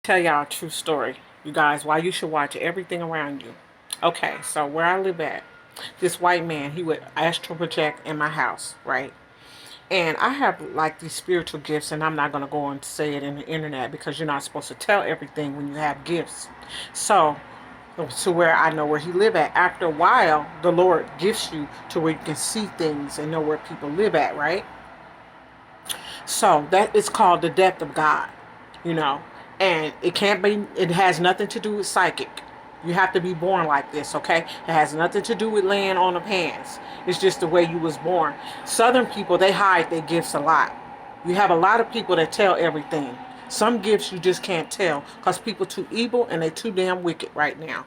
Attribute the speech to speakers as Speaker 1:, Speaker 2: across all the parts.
Speaker 1: Tell y'all a true story, you guys, why you should watch everything around you. Okay, so where I live at, this white man, he would astral project in my house, right? And I have like these spiritual gifts, and I'm not going to go and say it in the internet because you're not supposed to tell everything when you have gifts. So, to where I know where he live at. After a while, the Lord gifts you to where you can see things and know where people live at, right? So that is called the depth of God, you know. And it can't be, it has nothing to do with psychic. You have to be born like this, okay? It has nothing to do with laying on of hands. It's just the way you was born. Southern people, they hide their gifts a lot. You have a lot of people that tell everything. Some gifts you just can't tell because people too evil and they too damn wicked right now.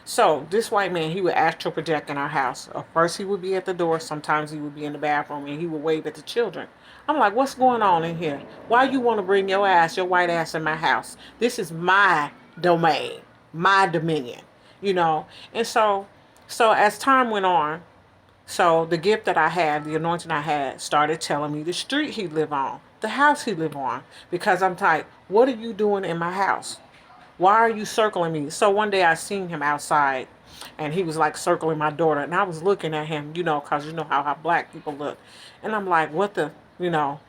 Speaker 1: So this white man, he would astral project in our house. First he would be at the door, sometimes he would be in the bathroom, and he would wave at the children. I'm like, what's going on in here? Why you want to bring your ass, your white ass in my house? This is my domain, my dominion, you know? And so as time went on, so the gift that I had, the anointing I had, started telling me the street he lived on, the house he lived on. Because I'm like, what are you doing in my house? Why are you circling me? So one day I seen him outside and he was like circling my daughter. And I was looking at him, you know, because you know how black people look. And I'm like, what the, you know?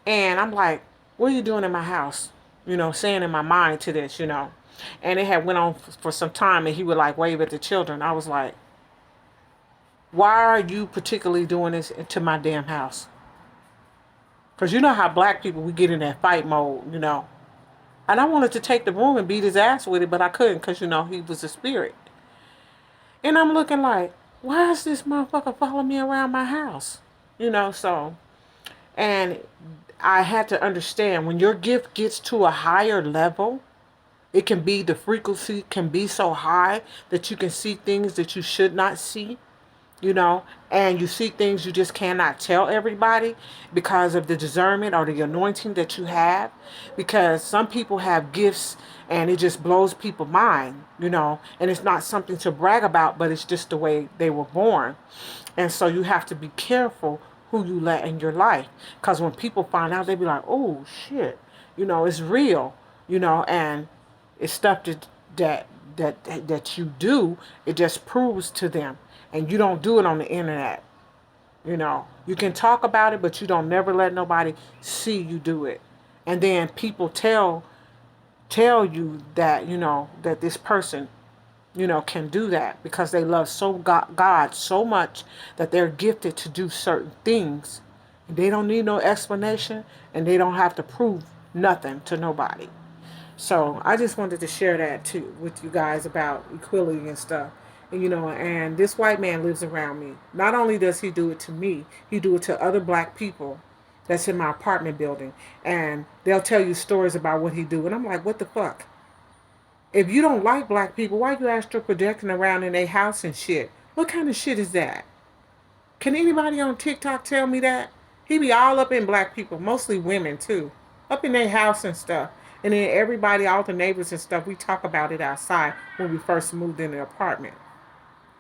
Speaker 1: And I'm like, what are you doing in my house? You know, saying in my mind to this, you know. And it had went on for some time and he would like wave at the children. I was like, why are you particularly doing this to my damn house? Because you know how black people, we get in that fight mode, you know. And I wanted to take the broom and beat his ass with it, but I couldn't because, you know, he was a spirit. And I'm looking like, why is this motherfucker following me around my house? You know, so, and I had to understand when your gift gets to a higher level, it can be, the frequency can be so high that you can see things that you should not see, you know, and you see things you just cannot tell everybody because of the discernment or the anointing that you have. Because some people have gifts and it just blows people's mind, you know, and it's not something to brag about, but it's just the way they were born. And so you have to be careful who you let in your life, because when people find out, they be like, oh shit, you know, it's real, you know, and it's stuff that that you do. It just proves to them, and you don't do it on the internet. You know, you can talk about it, but you don't never let nobody see you do it. And then people tell you that, you know, that this person, you know, can do that because they love God so much that they're gifted to do certain things. They don't need no explanation, and they don't have to prove nothing to nobody. So I just wanted to share that too with you guys about equality and stuff. And, you know, and this white man lives around me. Not only does he do it to me, he do it to other black people that's in my apartment building. And they'll tell you stories about what he do. And I'm like, what the fuck? If you don't like black people, why you astral projecting around in their house and shit? What kind of shit is that? Can anybody on TikTok tell me that? He be all up in black people, mostly women too, up in their house and stuff. And then everybody, all the neighbors and stuff, we talk about it outside when we first moved in the apartment.